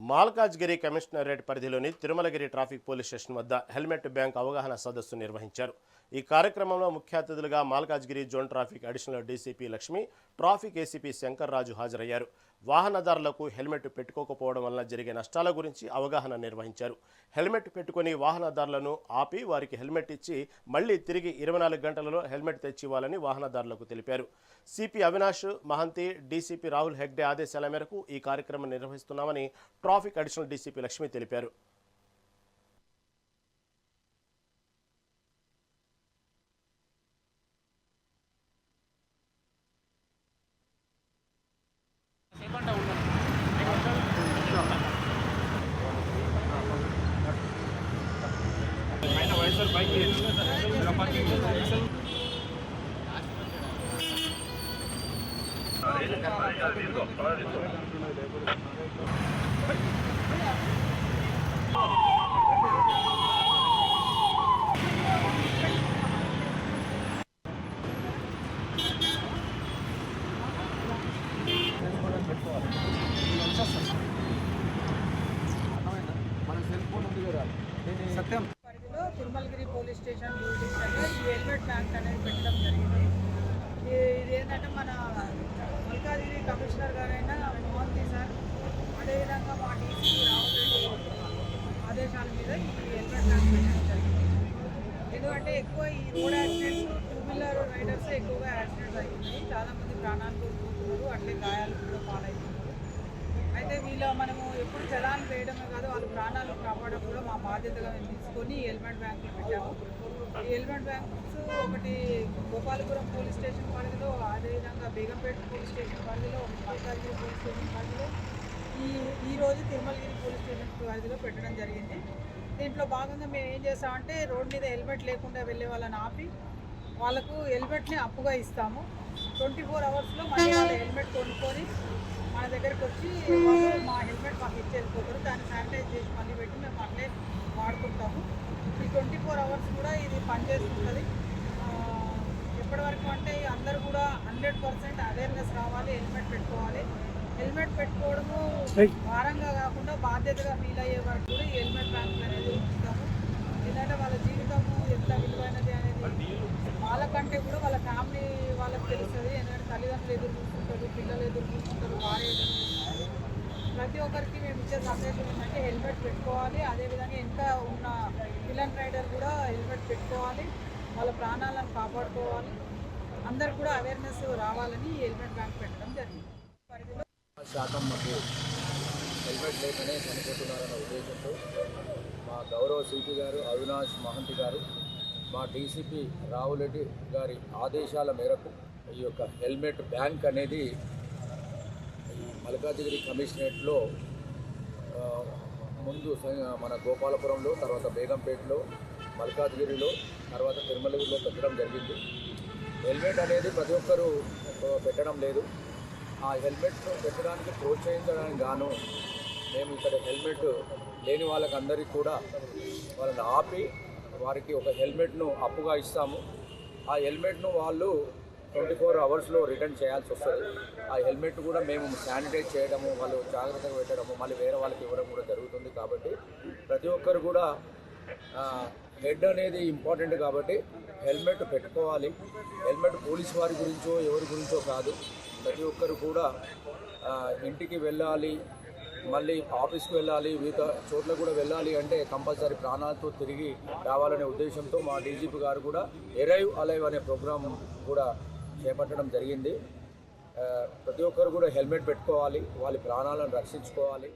Malkajgiri commissionerate పరిధిలోని Tirumalagiri traffic police station వద్ద helmet bank అవగాహన సదస్సు నిర్వహించారు. ఈ కార్యక్రమంలో ముఖ్య అతిథులుగా Malkajgiri zone traffic additional DCP Lakshmi, traffic ACP Shankar Raju హాజరయ్యారు. వాహనదారులకు హెల్మెట్ పెట్టుకోకపోవడం వలన జరిగే నష్టాల గురించి అవగాహన నిర్వహించారు. హెల్మెట్ పెట్టుకుని వాహనదారులను ఆపి వారికి హెల్మెట్ ఇచ్చి మళ్లీ తిరిగి 24 గంటలలో హెల్మెట్ తెచ్చివ్వాలని వాహనదారులకు తెలిపారు. సిపి అవినాష్ మహంతి, డీసీపీ రాహుల్ హెగ్డే ఆదేశాల మేరకు ఈ కార్యక్రమం నిర్వహిస్తున్నామని ట్రాఫిక్ అడిషనల్ డీసీపీ లక్ష్మి తెలిపారు. పరిధిలో తిరుమలగిరి పోలీస్ స్టేషన్ యూనిట్స్లో ఈ హెల్మెట్ బ్యాంక్ అనేది పెట్టడం జరిగింది. ఇదేంటంటే మన మల్కాజ్గిరి కమిషనర్ గారైనా మోహంతి సార్, అదేవిధంగా మా డీసీ రాహుల్ రెడ్డి ఆదేశాల మీద ఈ హెల్మెట్ బ్యాంక్ పెట్టడం జరిగింది. ఎందుకంటే ఎక్కువ ఈ road accidents, two wheeler riders ఎక్కువగా యాక్సిడెంట్స్ అవుతున్నాయి. చాలామంది ప్రాణాలు కోల్పోతున్నారు, అట్లే గాయాలు కూడా పాలవుతున్నారు. అయితే మనము ఎప్పుడు చలాన్ వేయడమే కాదు, వాళ్ళ ప్రాణాలు కాపాడడం కూడా మా బాధ్యతగా మేము తీసుకొని ఈ హెల్మెట్ బ్యాంకులు పెట్టాము. ఈ హెల్మెట్ బ్యాంక్స్ ఒకటి గోపాలపురం పోలీస్ స్టేషన్ పరిధిలో, అదేవిధంగా బేగంపేట పోలీస్ స్టేషన్ పరిధిలో, మల్కాజ్గిరి పోలీస్ స్టేషన్ పరిధిలో, ఈరోజు తిరుమలగిరి పోలీస్ స్టేషన్ పరిధిలో పెట్టడం జరిగింది. దీంట్లో భాగంగా మేము ఏం చేస్తామంటే రోడ్ మీద హెల్మెట్ లేకుండా వెళ్ళే వాళ్ళని ఆపి వాళ్ళకు హెల్మెట్ని అప్పుగా ఇస్తాము. 24 అవర్స్లో మళ్ళీ వాళ్ళ హెల్మెట్ కొనుక్కొని మన దగ్గరికి వచ్చి వాళ్ళు మా హెల్మెట్ మాకు ఇచ్చి వెళ్ళిపోతారు. దాన్ని శానిటైజ్ చేసి మళ్ళీ పెట్టి మేము అట్లే వాడుకుంటాము. ఈ 24 అవర్స్ కూడా ఇది పనిచేస్తుంటుంది. ఎప్పటివరకు అంటే అందరూ కూడా 100% అవేర్నెస్ రావాలి, హెల్మెట్ పెట్టుకోవాలి. హెల్మెట్ పెట్టుకోవడము భారంగా కాకుండా బాధ్యతగా ఫీల్ అయ్యే వరకు కూడా ఈ హెల్మెట్ బ్యాంకులు అనేది ఉంచుతాము. ఎందుకంటే వాళ్ళ జీవితము ఎంత విలువైనది అనేది వాళ్ళకంటే కూడా వాళ్ళ ఫ్యామిలీ వాళ్ళకి తెలుస్తుంది. ఎందుకంటే తల్లిదండ్రులు ఎదురు చూస్తుంటారు, పిల్లలు ఎదురు చూస్తుంటారు, భార్య ఎదురు చూస్తుంటారు. ప్రతి ఒక్కరికి మేము ఇచ్చే సందేశం ఏంటంటే హెల్మెట్ పెట్టుకోవాలి. అదేవిధంగా ఇంకా ఉన్న విలన్ రైడర్ కూడా హెల్మెట్ పెట్టుకోవాలి, వాళ్ళ ప్రాణాలను కాపాడుకోవాలి. అందరు కూడా అవేర్నెస్ రావాలని హెల్మెట్ బ్యాంక్ పెట్టడం జరిగింది. పరిధిలో శాతం మంది హెల్మెట్ లేకనే చనిపోతున్నారన్న ఉద్దేశంతో మా గౌరవ సిపి గారు అవినాష్ మహంతి గారు, మా డీసీపీ రాహుల్ రెడ్డి గారి ఆదేశాల మేరకు ఈ యొక్క హెల్మెట్ బ్యాంక్ అనేది మల్కాజ్గిరి కమిషనరేట్లో ముందు మన గోపాలపురంలో, తర్వాత బేగంపేటలో, మల్కాజ్గిరిలో, తర్వాత తిరుమలగిరిలో పెట్టడం జరిగింది. హెల్మెట్ అనేది ప్రతి ఒక్కరూ పెట్టడం లేదు. ఆ హెల్మెట్ను పెట్టడానికి ప్రోత్సహించడానికి గాను మేము ఇక్కడ హెల్మెట్ లేని వాళ్ళకందరికీ కూడా వాళ్ళని ఆపి వారికి ఒక హెల్మెట్ను అప్పుగా ఇస్తాము. ఆ హెల్మెట్ను వాళ్ళు 24 అవర్స్లో రిటర్న్ చేయాల్సి వస్తుంది. ఆ హెల్మెట్ కూడా మేము శానిటైజ్ చేయడము, వాళ్ళు జాగ్రత్తగా పెట్టడము, మళ్ళీ వేరే వాళ్ళకి ఇవ్వడం కూడా జరుగుతుంది. కాబట్టి ప్రతి ఒక్కరు కూడా హెడ్ అనేది ఇంపార్టెంట్ కాబట్టి హెల్మెట్ పెట్టుకోవాలి. హెల్మెట్ పోలీసు వారి గురించో ఎవరి గురించో కాదు, ప్రతి ఒక్కరు కూడా ఇంటికి వెళ్ళాలి, మళ్ళీ ఆఫీస్కి వెళ్ళాలి, వివిధ చోట్ల కూడా వెళ్ళాలి అంటే కంపల్సరీ ప్రాణాలతో తిరిగి రావాలనే ఉద్దేశంతో మా డీజీపీ గారు కూడా ఎరైవ్ అలైవ్ అనే ప్రోగ్రాం కూడా చేపట్టడం జరిగింది. ప్రతి ఒక్కరు కూడా హెల్మెట్ పెట్టుకోవాలి, వాళ్ళ ప్రాణాలను రక్షించుకోవాలి.